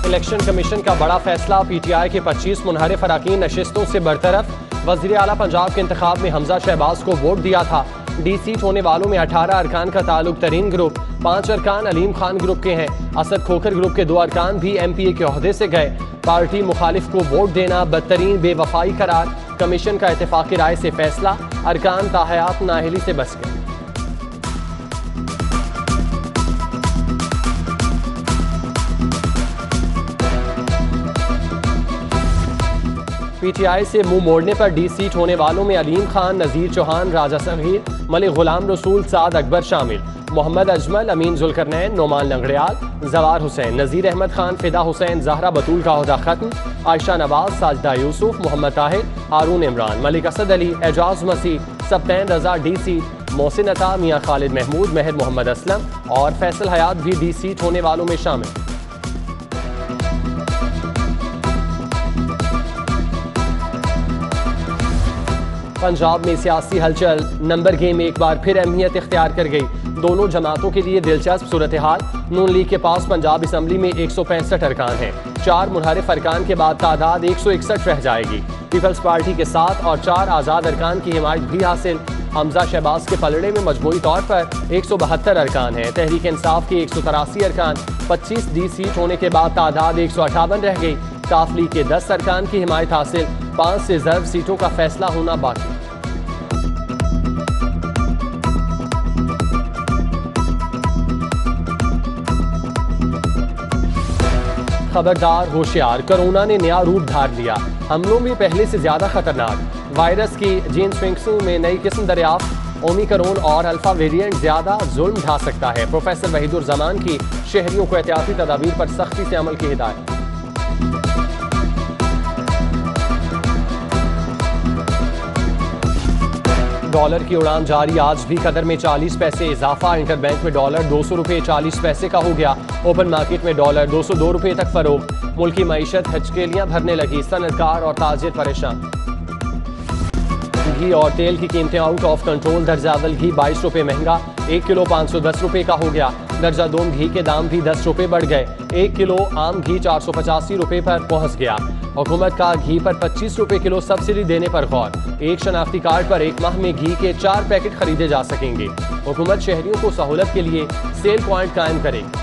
Election commission का बड़ा फैसला, PTI के 25 मुनहरिफ अरकान नशिस्तों से बरतरफ। वज़ीर आला पंजाब के इंतखाब में हमजा शहबाज को वोट दिया था। डी सीट होने वालों में 18 अरकान का ताल्लुक तरीन ग्रुप, 5 अरकान अलीम खान ग्रुप के हैं। असद खोखर ग्रुप के 2 अरकान भी MPA के ओहदे से गए। पार्टी मुखालिफ को वोट देना बदतरीन बेवफाई करार, कमीशन का इत्तेफाकी राय से फैसला, अरकान ताहयात नाअहली से बच गए। PTI से मुंह मोड़ने पर डी सीट होने वालों में अलीम खान, नज़ीर चौहान, राजा सगीर, मलिक गुलाम रसूल, साद अकबर शामिल। मोहम्मद अजमल, अमीन जुल्करनैन, नोमान लंगड़ियाल, जवार हुसैन, नज़ीर अहमद खान, फिदा हुसैन, जहरा बतूल का ओहदा खत्म, आयशा नवाज, साजिदा यूसुफ, मोहम्मद ताहिर, हारून इमरान, मलिक असद अली, एजाज मसीह, सब्तैन रजा डी सीट, मोहसिन अता, मियाँ खालिद महमूद, महर मोहम्मद असलम और फैसल हयात भी डी सीट होने वालों में शामिल। पंजाब में सियासी हलचल, नंबर गेम एक बार फिर अहमियत इख्तियार कर गई। दोनों जमातों के लिए दिलचस्प सूरत हाल। नून लीग के पास पंजाब असम्बली में 165 अरकान हैं। 4 मुनहरिफ अरकान के बाद तादाद 161 रह जाएगी। पीपल्स पार्टी के 7 और 4 आज़ाद अरकान की हिमायत भी हासिल। हमजा शहबाज के पलड़े में मजमूई तौर पर 172 अरकान हैं। तहरीक इंसाफ के 183 अरकान, 25 डी सीट होने के बाद तादाद 158 रह गई। काफली के 10 अरकान की हिमायत हासिल। 5 रिजर्व सीटों का फैसला होना बाकी। खबरदार, होशियार, कोरोना ने नया रूप धार लिया। हमलों में पहले से ज्यादा खतरनाक। वायरस की जीन स्विंग्सों में नई किस्म दरियाफ्त। ओमिक्रॉन और अल्फा वेरिएंट ज्यादा जुल्म ढा सकता है। प्रोफेसर वहीदुर्रहमान की शहरियों को एहतियाती तदाबीर पर सख्ती से अमल की हिदायत। डॉलर की उड़ान जारी, आज भी कदर में 40 पैसे इजाफा। इंटरबैंक में डॉलर 200 रुपये 40 पैसे का हो गया। ओपन मार्केट में डॉलर 202 रुपये तक फरोख्त। मुल्की मईशत हचकेलियां भरने लगी, सनतकार और ताजिर परेशान। घी और तेल की कीमतें आउट ऑफ कंट्रोल। दर्जा अव्वल घी 22 रुपये महंगा, 1 किलो 510 रुपये का हो गया। दर्जा दोम घी के दाम भी 10 रुपये बढ़ गए। 1 किलो आम घी 485 रुपये पर पहुंच गया। हुकूमत का घी पर 25 रुपये किलो सब्सिडी देने पर गौर। एक शनाख्ती कार्ड पर 1 माह में घी के 4 पैकेट खरीदे जा सकेंगे। हुकूमत शहरियों को सहूलत के लिए सेल पॉइंट कायम करेगी।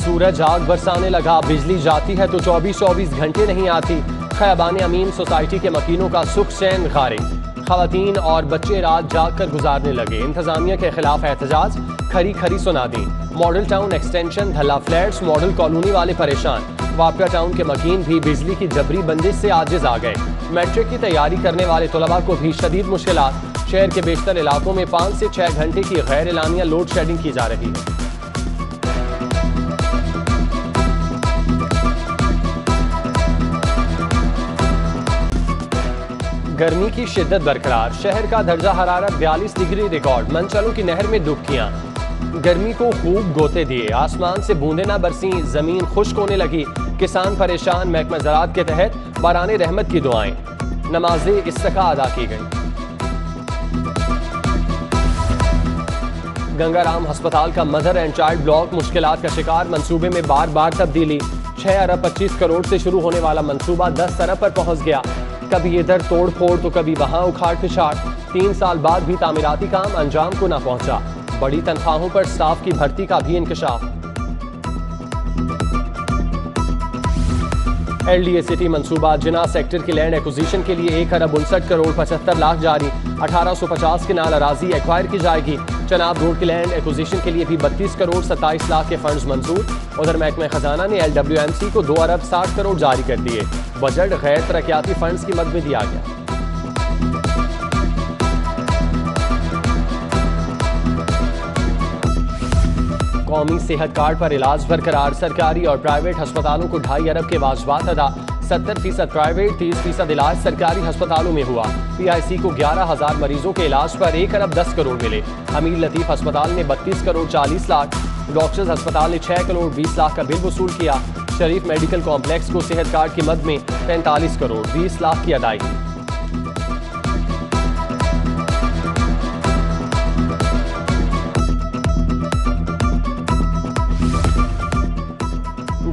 सूरज आग बरसाने लगा, बिजली जाती है तो 24-24 घंटे नहीं आती। खैबान अमीन सोसाइटी के मकीनों का सुख चैन गारे। खवातीन और बच्चे रात जाग कर गुजारने लगे। इंतजामिया के खिलाफ एहतजाज, खरी खरी सुना दी। Model town extension, Dhalla flats, model colony वाले परेशान। वापिया टाउन के मकीन भी बिजली की जबरी बंदिश से आजिज आ गए। मैट्रिक की तैयारी करने वाले तलबा को भी शदीद मुश्किलात। शहर के बेशतर इलाकों में 5 से 6 घंटे की गैर एलानिया लोड शेडिंग की जा रही है। गर्मी की शिद्दत बरकरार, शहर का दर्जा हरारत 42 डिग्री रिकॉर्ड। मनचलों की नहर में डुबकियां, गर्मी को खूब गोते दिए। आसमान से बूंदे ना बरसी, जमीन खुश्क होने लगी। किसान परेशान, महकमा ज़राअत के तहत बाराने रहमत की दुआएं। नमाज़े इस्तिस्का अदा की गई। गंगाराम अस्पताल का मदर एंड चाइल्ड ब्लॉक मुश्किलात का शिकार। मंसूबे में बार बार तब्दीली। 6 अरब 25 करोड़ से शुरू होने वाला मंसूबा 10 अरब पर पहुंच गया। कभी इधर तोड़ फोड़ तो कभी वहां उखाड़ पिछाड़। 3 साल बाद भी तामीराती काम अंजाम को ना पहुंचा। बड़ी तनख्वाहों पर स्टाफ की भर्ती का भी इंकशाफ। LDA सिटी मंसूबा, जिना सेक्टर की लैंड एक्विजिशन के लिए 1 अरब 59 करोड़ 75 लाख जारी। 1850 किनाल अराजी एक्वायर की जाएगी। चनाब रोड की लैंड एक्विजिशन के लिए भी 32 करोड़ 27 लाख के फंड्स मंजूर। उधर महकमा खजाना ने LWMC को 2 अरब 60 करोड़ जारी कर दिए। बजट गैर तरक्याती फंड्स की मद में दिया गया। कौमी सेहत कार्ड पर इलाज बरकरार। सरकारी और प्राइवेट अस्पतालों को 2.5 अरब के वाजबात अदा। 70% प्राइवेट, 30% इलाज सरकारी अस्पतालों में हुआ। PIC को 11,000 मरीजों के इलाज पर 1 अरब 10 करोड़ मिले। अमीर लतीफ अस्पताल ने 32 करोड़ 40 लाख, डॉक्टर्स अस्पताल ने 6 करोड़ 20 लाख का बिल वसूल किया। शरीफ मेडिकल कॉम्प्लेक्स को सेहत कार्ड की मद में 45 करोड़ 20 लाख की अदायगी।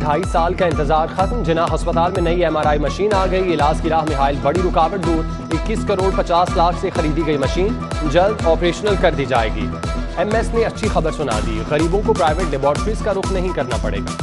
2.5 साल का इंतजार खत्म। जिना अस्पताल में नई MRI मशीन आ गई। इलाज की राह में हायल बड़ी रुकावट दूर। 21 करोड़ 50 लाख से खरीदी गई मशीन जल्द ऑपरेशनल कर दी जाएगी। MS ने अच्छी खबर सुना दी। गरीबों को प्राइवेट लेबोरेटरीज का रुख नहीं करना पड़ेगा।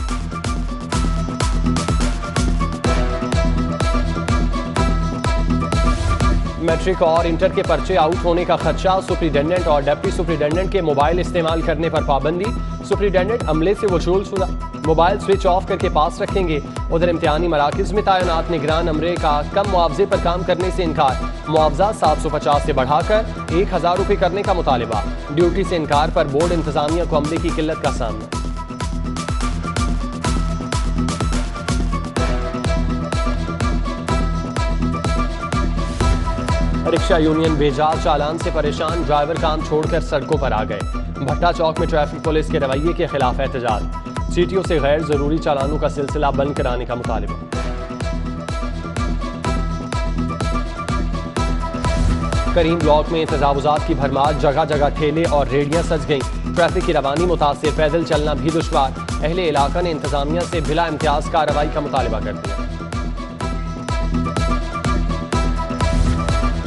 मैट्रिक और इंटर के पर्चे आउट होने का खदशा। सुप्रिटेंडेंट और डिप्टी सुप्रिटेंडेंट के मोबाइल इस्तेमाल करने पर पाबंदी। सुप्रिटेंडेंट अमले से वसूल शुदा मोबाइल स्विच ऑफ करके पास रखेंगे। उधर इम्तिहानी मराकिज में तैनात निगरान अमले का कम मुआवजे पर काम करने से इनकार। मुआवजा 750 से बढ़ाकर 1000 रुपये करने का मुतालिबा। ड्यूटी से इनकार पर बोर्ड इंतजामिया को अमले की किल्लत का सामना। रिक्शा यूनियन बेजार चालान से परेशान। ड्राइवर काम छोड़कर सड़कों पर आ गए। भट्टा चौक में ट्रैफिक पुलिस के रवैये के खिलाफ एहतजाज। सीटीओ से गैर जरूरी चालानों का सिलसिला बंद कराने का मुतालिबा। करीम ब्लॉक में तजावुजात की भरमार। जगह जगह ठेले और रेहड़ियां सज गईं। ट्रैफिक की रवानी मुतासिर। पैदल चलना भी दुश्वार। अहले इलाका ने इंतजामिया से बिला इम्तियाज कार्रवाई का मुतालिबा कर दिया।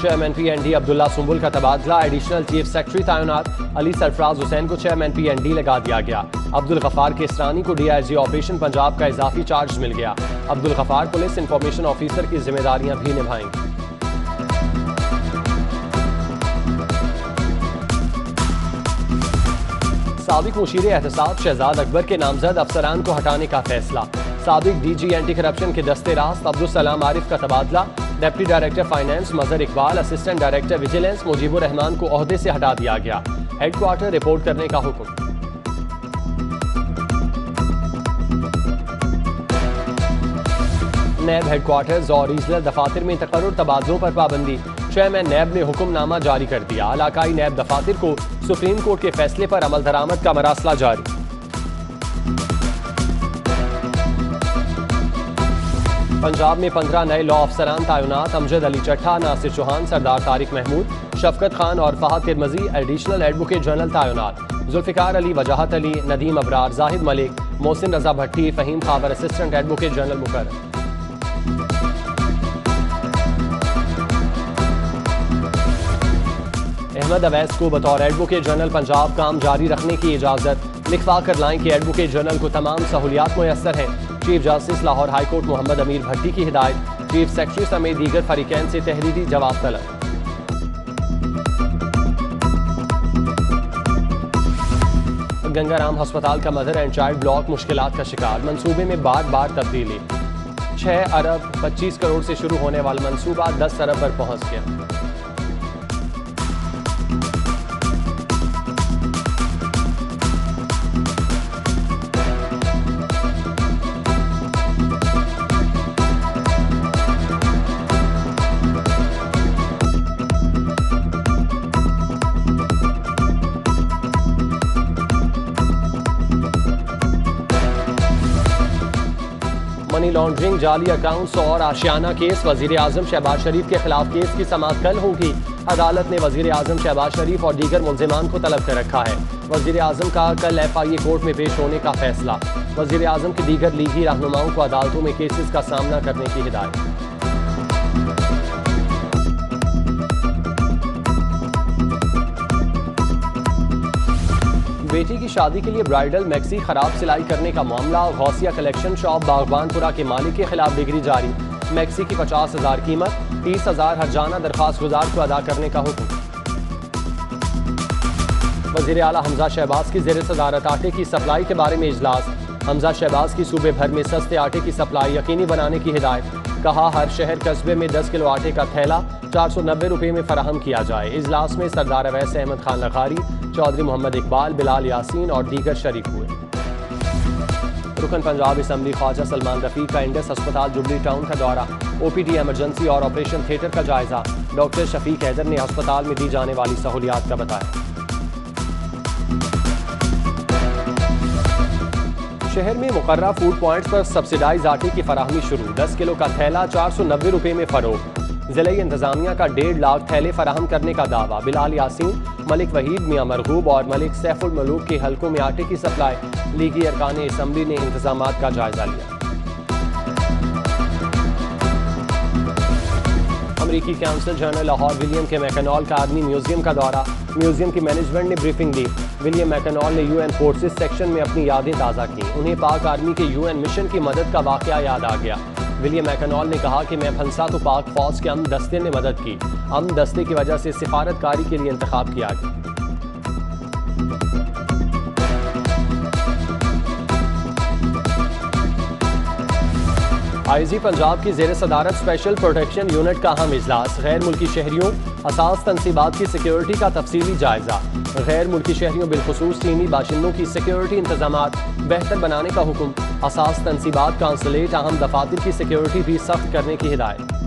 चेयरमैन PND अब्दुल्ला सुंबुल का तबादला। एडिशनल चीफ सेक्रेटरी तैनात। अली सरफराज हुसैन को चेयरमैन PND लगा दिया गया। अब्दुल गफार केसरानी को DIG ऑपरेशन पंजाब का इजाफी चार्ज मिल गया। Abdul Ghaffar police information officer की जिम्मेदारियां भी निभाएंगे। साबिक मुशीर एहतसाब शहजाद अकबर के नामजद अफसरान को हटाने का फैसला। साबिक DG एंटी करप्शन के दस्ते रास्त अब्दुल सलाम आरिफ का तबादला। Deputy director finance Mazhar Iqbal, assistant director vigilance Mujibur Rahman को ओहदे से हटा दिया गया। हेडक्वार्टर रिपोर्ट करने का हुक्म। नैब हेडक्वार्टर्स और रीजनल दफातर में तकर्रुर तबादलों पर पाबंदी। चेयरमैन नैब ने हुक्मनामा जारी कर दिया। इलाकाई नैब दफातर को सुप्रीम कोर्ट के फैसले पर अमल दरामद का मरासला जारी। पंजाब में 15 नए लॉ अफसरान तैनात। अमजद अली चट्ठा, नासिर चौहान, सरदार तारिक महमूद, शफकत खान और Fahad Tirmizi additional advocate general तैनात। Zulfiqar Ali, Wajahat Ali, Nadeem Abrar, Zahid Malik, Mohsin Raza Bhatti, Faheem Khawar assistant advocate general मुकर्रर। अहमद अवैस को बतौर एडवोकेट जनरल पंजाब काम जारी रखने की इजाजत। लिखवा कर लाएं कि एडवोकेट जनरल को तमाम सहूलियात मुयस्सर हैं। Chief justice Lahore high court Mohammad Amir Bhatti की हिदायत। चीफ सेक्रेटरी समेत दीगर फरीकैन से तहरीरी जवाब तलब। गंगाराम अस्पताल का मदर एंड चाइल्ड ब्लॉक मुश्किलात का शिकार। मंसूबे में बार बार तब्दीली। 6 अरब 25 करोड़ से शुरू होने वाला मंसूबा 10 अरब पर पहुंच गया। मनी लॉन्ड्रिंग, जाली अकाउंट्स और आशियाना केस। वजीर आजम शहबाज शरीफ के खिलाफ केस की समाअत कल होगी। अदालत ने वजीर आजम शहबाज शरीफ और दीगर मुल्जिमान को तलब कर रखा है। वजीर आजम का कल FIA कोर्ट में पेश होने का फैसला। वजीर आजम के दीगर लीगी रहनुमाओं को अदालतों में केसेस का सामना करने की हिदायत। बेटी की शादी के लिए ब्राइडल मैक्सी खराब सिलाई करने का मामला। गौसिया कलेक्शन शॉप बागबानपुरा के मालिक के खिलाफ डिग्री जारी। मैक्सी की 50,000 कीमत, 30,000 हर्जाना दरखास्त गुजार को अदा करने का हुक्म। वजीर आला हमजा शहबाज की ज़ेर सदारत आटे की सप्लाई के बारे में इजलास। हमजा शहबाज की सूबे भर में सस्ते आटे की सप्लाई यकीनी बनाने की हिदायत। कहा हर शहर कस्बे में 10 किलो आटे का थैला 490 रुपये में फराहम किया जाए। इजलास में सरदार अवैस अहमद खान लखारी, चौधरी मोहम्मद इकबाल, बिलाल यासीन और दीगर शरीक हुए। रुकन पंजाब असम्बली ख्वाजा सलमान रफीक का इंडस अस्पताल जुबली टाउन का दौरा। OPD इमरजेंसी और ऑपरेशन थिएटर का जायजा। डॉक्टर शफीक हैदर ने अस्पताल में दी जाने वाली सहूलियात का बताया। शहर में मुकर्रर फूड पॉइंट्स पर सब्सिडाइज आटे की फराहमी शुरू। 10 किलो का थैला 490 रुपये में फरोख्त। जिले इंतजामिया का 1.5 लाख थैले फराहम करने का दावा। बिलाल यासीन, मलिक वहीद, मियां मरगूब और मलिक सैफुल मलूक के हलकों में आटे की सप्लाई लीगी अरकान असम्बली ने इंतजामात का जायजा लिया। अमरीकी काउंसिल जनरल लाहौर विलियम के मैकेनॉल का आर्मी म्यूजियम का दौरा। म्यूजियम की मैनेजमेंट ने ब्रीफिंग दी। विलियम मैकेनॉल ने यूएन फोर्सेस सेक्शन में अपनी यादें ताज़ा की। उन्हें पाक आर्मी के यूएन मिशन की मदद का वाकया याद आ गया। विलियम मैकेनॉल ने कहा कि मैं फंसा तो पाक फौज के अमन दस्ते ने मदद की। अमन दस्ते की वजह से सिफारतकारी के लिए इंतखाब किया गया। आईजी पंजाब की ज़ेर सदारत स्पेशल प्रोटेक्शन यूनिट का अहम इजलास। गैर मुल्की शहरियों असास तनसीबात की सिक्योरिटी का तफसीली जायजा। गैर मुल्की शहरियों बिलखुसूस चीनी बाशिंदों की सिक्योरिटी इंतजामात बेहतर बनाने का हुक्म। असास तनसीबात काउंसलेट अहम दफातर की सिक्योरिटी भी सख्त करने की हिदायत।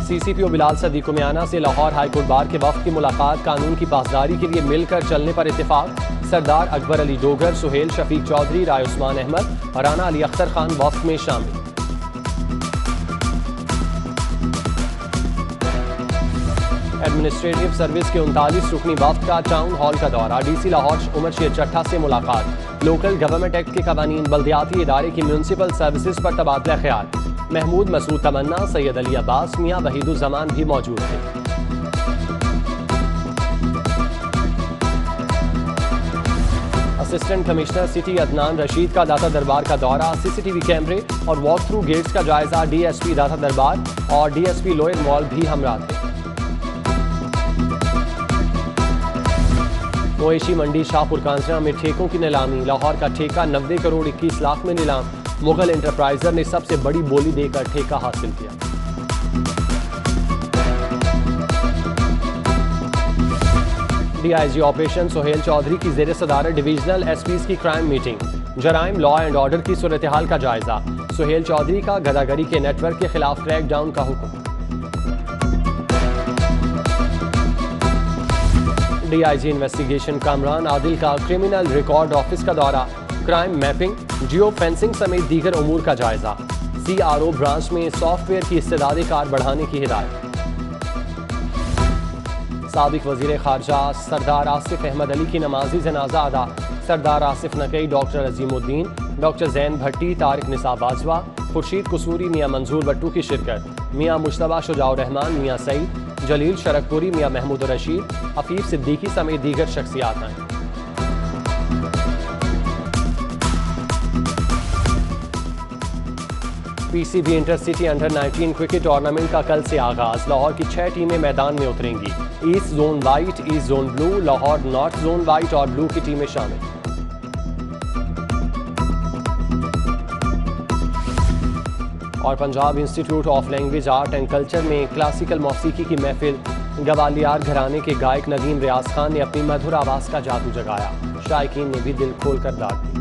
CCPO बिलाल सदीक उमियाना से लाहौर हाईकोर्ट बार के वफ्द की मुलाकात। कानून की पासदारी के लिए मिलकर चलने पर इत्तेफाक। सरदार अकबर अली डोगर, सुहेल शफीक चौधरी, राय उस्मान अहमद और राना अली अख्तर खान वफ्द में शामिल। एडमिनिस्ट्रेटिव सर्विस के 39 रुकनी वफ्द का टाउन हॉल का दौरा। DC लाहौर उमर शेर चट्टा से मुलाकात। लोकल गवर्नमेंट एक्ट के कवानीन, बल्दियाती इदारे की म्यूनसिपल सर्विसेज पर तबादला ख्याल। महमूद मसूद तमन्ना, सैयद अली अब्बास, मियां वहीदुज़्ज़मान भी मौजूद थे। Assistant commissioner city Adnan Rashid का दाता दरबार का दौरा। CCTV कैमरे और वॉक थ्रू गेट्स का जायजा। DSP दाता दरबार और DSP लोयर मॉल भी हमरा थे। मोएशी मंडी शाहपुर कांसरा में ठेकों की नीलामी। लाहौर का ठेका 90 करोड़ 21 लाख में नीलाम। मुगल एंटरप्राइजर ने सबसे बड़ी बोली देकर ठेका हासिल किया। DIG ऑपरेशन सुहेल चौधरी की ज़ेर सदारत डिविजनल SPs की क्राइम मीटिंग। जराइम, लॉ एंड ऑर्डर की सूरत हाल का जायजा। सुहेल चौधरी का गदागरी के नेटवर्क के खिलाफ क्रैक डाउन का हुक्म। DIG इन्वेस्टिगेशन कामरान आदिल का क्रिमिनल रिकॉर्ड ऑफिस का दौरा। क्राइम मैपिंग, जियो फेंसिंग समेत दीगर उमूर का जायजा। CRO ब्रांच में सॉफ्टवेयर की इस्तेदाद कार बढ़ाने की हिदायत। साबिक वजीर खारजा सरदार आसिफ अहमद अली की नमाजी जनाजा अदा। सरदार आसिफ नकई, डॉक्टर अजीमुद्दीन, डॉक्टर जैन भट्टी, तारिक निसाब बाजवा, खुर्शीद कसूरी, मियाँ मंजूर बट्टू की शिरकत। मियाँ मुश्तबा शुजाउर रहमान, मियाँ सईद, जलील शरकपुरी, मियाँ महमूद रशीद, हफीफ सिद्दीकी समेत दीगर शख्सियात हैं। PCB intercity under-19 cricket tournament का कल से आगाज। लाहौर की 6 टीमें मैदान में उतरेंगी। East zone white, east zone blue, Lahore north zone white और ब्लू की टीमें शामिल। और Punjab institute of language art and culture में क्लासिकल मौसीकी की महफिल। गवालियार घराने के गायक नदीम रियाज खान ने अपनी मधुर आवाज का जादू जगाया। शायकीन ने भी दिल खोल कर दाद दी।